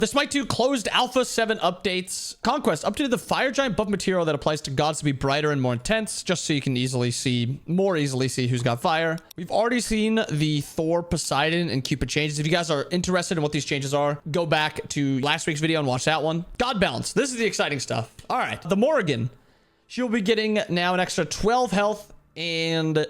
The Smite 2 closed Alpha 7 updates. Conquest updated the Fire Giant buff material that applies to gods to be brighter and more intense, just so you can more easily see who's got fire. We've already seen the Thor, Poseidon, and Cupid changes. If you guys are interested in what these changes are, go back to last week's video and watch that one. God balance. This is the exciting stuff. All right. The Morrigan. She'll be getting now an extra 12 health and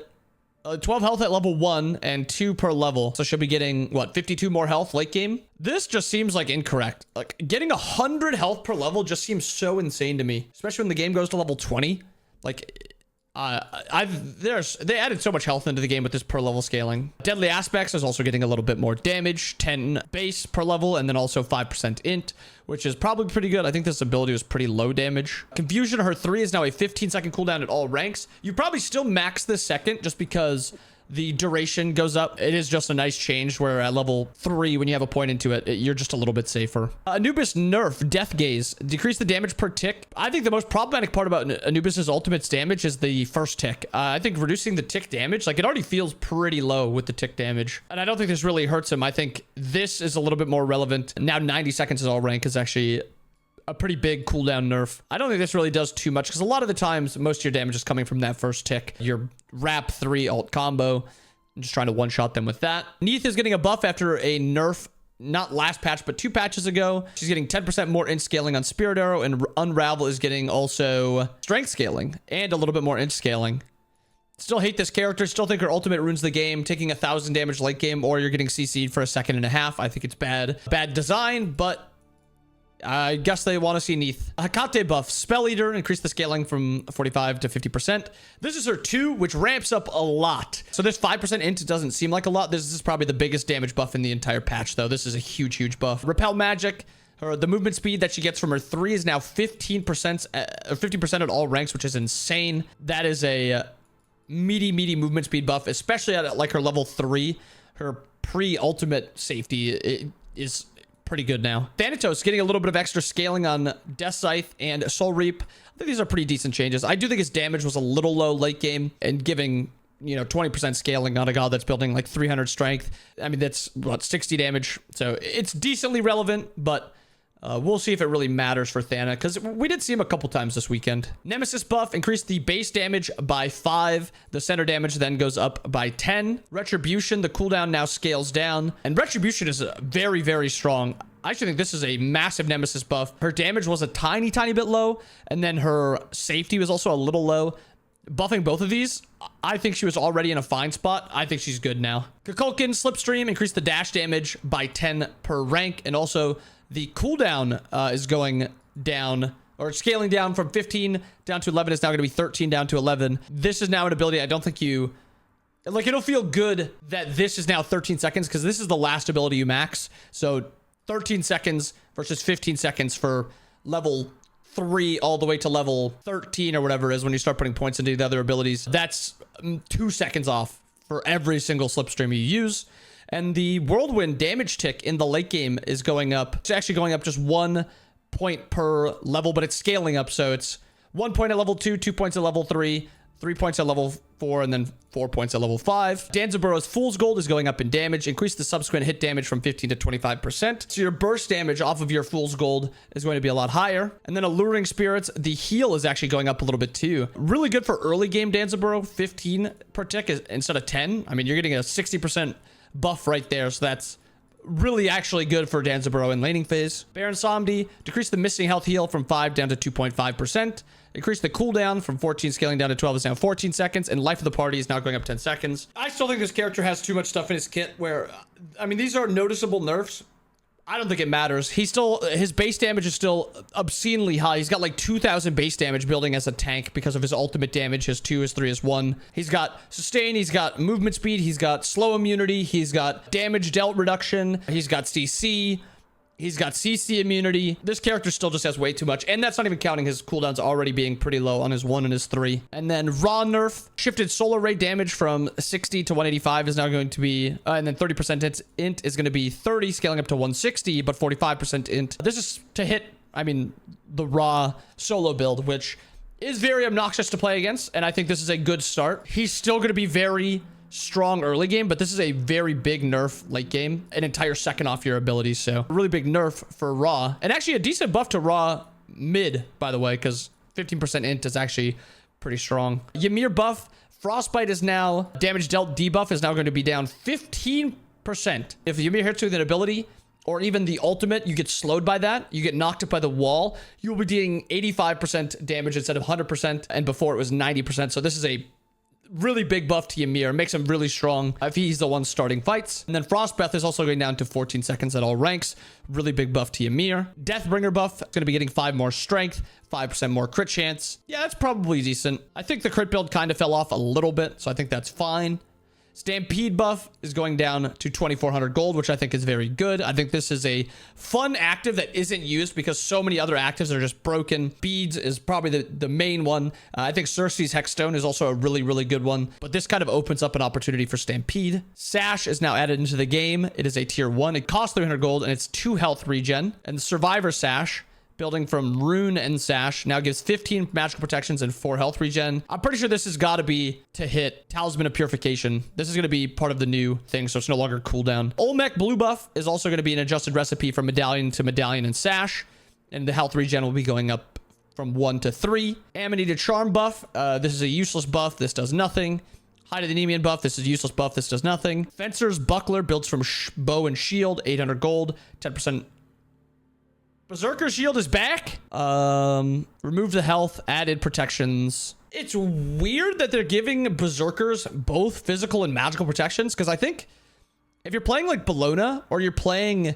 12 health at level 1 and 2 per level. So she'll be getting, what, 52 more health late game? This just seems like incorrect. Like, getting 100 health per level just seems so insane to me, especially when the game goes to level 20. Like, they added so much health into the game with this per level scaling. Deadly Aspects is also getting a little bit more damage, 10 base per level, and then also 5% int, which is probably pretty good. I think this ability was pretty low damage. Confusion, her 3 is now a 15-second cooldown at all ranks. You probably still max this second just because the duration goes up. It is just a nice change where at level 3, when you have a point into it, you're just a little bit safer. Anubis nerf, Death Gaze. Decrease the damage per tick. I think the most problematic part about Anubis's ultimate's damage is the first tick. I think reducing the tick damage, like, it already feels pretty low with the tick damage. And I don't think this really hurts him. I think this is a little bit more relevant. Now 90 seconds is all rank is actually a pretty big cooldown nerf. I don't think this really does too much because a lot of the times most of your damage is coming from that first tick. Your wrap 3 alt combo. I'm just trying to one-shot them with that. Neith is getting a buff after a nerf, not last patch, but 2 patches ago. She's getting 10% more int scaling on Spirit Arrow, and Unravel is getting also strength scaling and a little bit more int scaling. Still hate this character. Still think her ultimate ruins the game, taking 1,000 damage late game, or you're getting CC'd for a second and a half. I think it's bad. Bad design, but I guess they want to see Neith. Hecate buff, Spell Eater, increase the scaling from 45 to 50%. This is her 2, which ramps up a lot. So this 5% int doesn't seem like a lot. This is probably the biggest damage buff in the entire patch, though. This is a huge, huge buff. Repel Magic. The movement speed that she gets from her 3 is now 15%, or 50% at all ranks, which is insane. That is a meaty movement speed buff, especially at like her level 3. Her pre-ultimate safety is pretty good now. Thanatos getting a little bit of extra scaling on Death Scythe and Soul Reap. I think these are pretty decent changes. I do think his damage was a little low late game, and giving, 20% scaling on a god that's building like 300 strength. I mean, that's what, 60 damage. So it's decently relevant, but we'll see if it really matters for Thana, because we did see him a couple times this weekend. Nemesis buff, increased the base damage by 5. The center damage then goes up by 10. Retribution, the cooldown now scales down. And Retribution is very, very strong. I actually think this is a massive Nemesis buff. Her damage was a tiny bit low, and then her safety was also a little low. Buffing both of these, I think she was already in a fine spot. I think she's good now. Kukulkan, Slipstream, increased the dash damage by 10 per rank, and also the cooldown is going down, or scaling down from 15 down to 11. It's now going to be 13 down to 11. This is now an ability I don't think you... Like, it'll feel good that this is now 13 seconds, because this is the last ability you max. So 13 seconds versus 15 seconds for level 3 all the way to level 13 or whatever it is when you start putting points into the other abilities. That's 2 seconds off for every single slipstream you use. And the Whirlwind damage tick in the late game is going up. It's actually going up just 1 point per level, but it's scaling up. So it's 1 point at level 2, 2 points at level 3, 3 points at level 4, and then 4 points at level 5. Danzaburow's Fool's Gold is going up in damage. Increase the subsequent hit damage from 15 to 25%. So your burst damage off of your Fool's Gold is going to be a lot higher. And then Alluring Spirits, the heal is actually going up a little bit too. Really good for early game Danzaburo. 15 per tick instead of 10. I mean, you're getting a 60% buff right there, so that's really actually good for Danzaburo in laning phase. Baron Samdi, decrease the missing health heal from 5 down to 2.5%. Increase the cooldown from 14 scaling down to 12 is now 14 seconds, and life of the party is now going up 10 seconds. I still think this character has too much stuff in his kit where, I mean, these are noticeable nerfs. I don't think it matters. His base damage is still obscenely high. He's got like 2,000 base damage building as a tank because of his ultimate damage. His 2, his 3, his 1. He's got sustain. He's got movement speed. He's got slow immunity. He's got damage dealt reduction. He's got CC. He's got CC immunity. This character still just has way too much. And that's not even counting his cooldowns already being pretty low on his 1 and his 3. And then raw nerf. Shifted solar ray damage from 60 to 185 is now going to be... and then 30% int is going to be 30, scaling up to 160, but 45% int. This is to hit, I mean, the raw solo build, which is very obnoxious to play against. And I think this is a good start. He's still going to be very strong early game, but this is a very big nerf late game, an entire second off your abilities. So a really big nerf for Raw, and actually a decent buff to Raw mid, by the way, because 15% int is actually pretty strong. Ymir buff, Frostbite is now, damage dealt debuff is now going to be down 15%. If Ymir hits with an ability, or even the ultimate, you get slowed by that, you get knocked up by the wall, you'll be dealing 85% damage instead of 100%, and before it was 90%. So this is a really big buff to Ymir. Makes him really strong if he's the one starting fights. And then Frostbreath is also going down to 14 seconds at all ranks. Really big buff to Ymir. Deathbringer buff, going to be getting 5 more strength, 5% more crit chance. Yeah, that's probably decent. I think the crit build kind of fell off a little bit, so I think that's fine. Stampede buff is going down to 2,400 gold, which I think is very good. I think this is a fun active that isn't used because so many other actives are just broken. Beads is probably the main one. I think Cersei's Hexstone is also a really, really good one, but this kind of opens up an opportunity for Stampede. Sash is now added into the game. It is a tier 1. It costs 300 gold and it's 2 health regen. And the Survivor Sash, building from Rune and Sash, now gives 15 magical protections and 4 health regen. I'm pretty sure this has got to be to hit Talisman of Purification. This is going to be part of the new thing, so it's no longer cooldown. Olmec blue buff is also going to be an adjusted recipe from Medallion to Medallion and Sash, and the health regen will be going up from 1 to 3. Amanita Charm buff. This is a useless buff. This does nothing. Hide of the Nemean buff. This is a useless buff. This does nothing. Fencer's Buckler builds from bow and shield. 800 gold. 10%. Berserker Shield is back. Remove the health, added protections. It's weird that they're giving Berserkers both physical and magical protections, because I think if you're playing like Bellona, or you're playing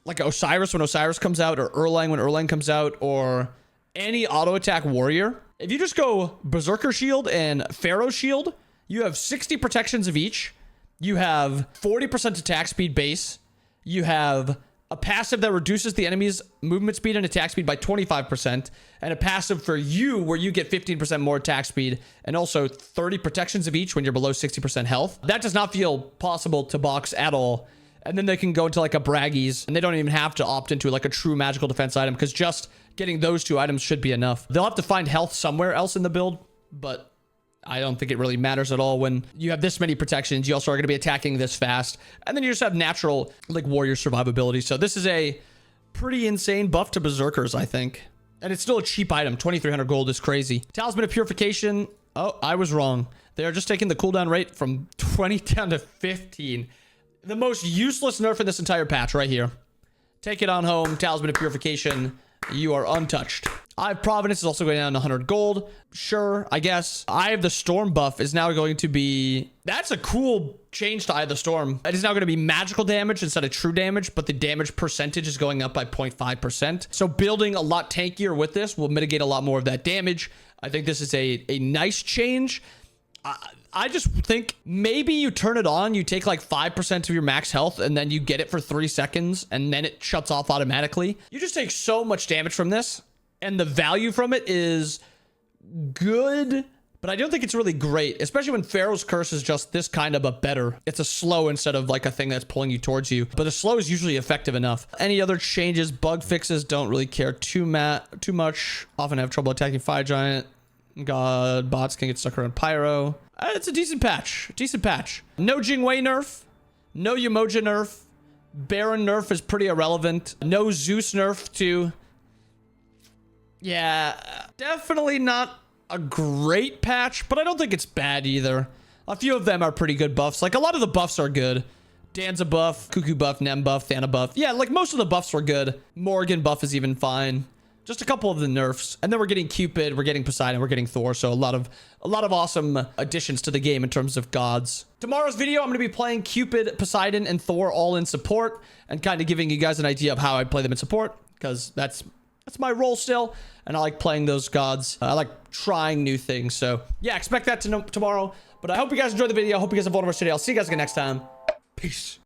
like Osiris when Osiris comes out, or Erlang when Erlang comes out, or any auto attack warrior, if you just go Berserker Shield and Pharaoh Shield, you have 60 protections of each. You have 40% attack speed base. You have a passive that reduces the enemy's movement speed and attack speed by 25%, and a passive for you where you get 15% more attack speed and also 30 protections of each when you're below 60% health. That does not feel possible to box at all. And then they can go into like a Braggies, and they don't even have to opt into like a true magical defense item, because just getting those 2 items should be enough. They'll have to find health somewhere else in the build, but I don't think it really matters at all when you have this many protections. You also are going to be attacking this fast, and then you just have natural like warrior survivability. So this is a pretty insane buff to Berserkers, I think. And it's still a cheap item. 2,300 gold is crazy. Talisman of Purification. Oh, I was wrong. They are just taking the cooldown rate from 20 down to 15. The most useless nerf in this entire patch right here. Take it on home. Talisman of Purification. You are untouched. Eye of Providence is also going down to 100 gold. Sure, I guess. Eye of the Storm buff is now going to be... That's a cool change to Eye of the Storm. It is now going to be magical damage instead of true damage, but the damage percentage is going up by 0.5%. So building a lot tankier with this will mitigate a lot more of that damage. I think this is a nice change. I just think maybe you turn it on, you take like 5% of your max health, and then you get it for 3 seconds, and then it shuts off automatically. You just take so much damage from this, and the value from it is good, but I don't think it's really great, especially when Pharaoh's Curse is just this kind of, but better. It's a slow instead of like a thing that's pulling you towards you, but a slow is usually effective enough. Any other changes, bug fixes, don't really care too much. Often have trouble attacking Fire Giant. God, bots can get stuck around Pyro. It's a decent patch. Decent patch. No Jingwei nerf. No Umoja nerf. Baron nerf is pretty irrelevant. No Zeus nerf too. Yeah, definitely not a great patch, but I don't think it's bad either. A few of them are pretty good buffs. Like, a lot of the buffs are good. Danza buff, Cuckoo buff, Nem buff, Thana buff. Yeah, like, most of the buffs were good. Morrigan buff is even fine. Just a couple of the nerfs. And then we're getting Cupid, we're getting Poseidon, we're getting Thor. So a lot of awesome additions to the game in terms of gods. Tomorrow's video, I'm going to be playing Cupid, Poseidon, and Thor all in support, and kind of giving you guys an idea of how I play them in support, because that's my role still, and I like playing those gods. I like trying new things. So yeah, expect that tomorrow. But I hope you guys enjoyed the video. I hope you guys have fun with us today. I'll see you guys again next time. Peace.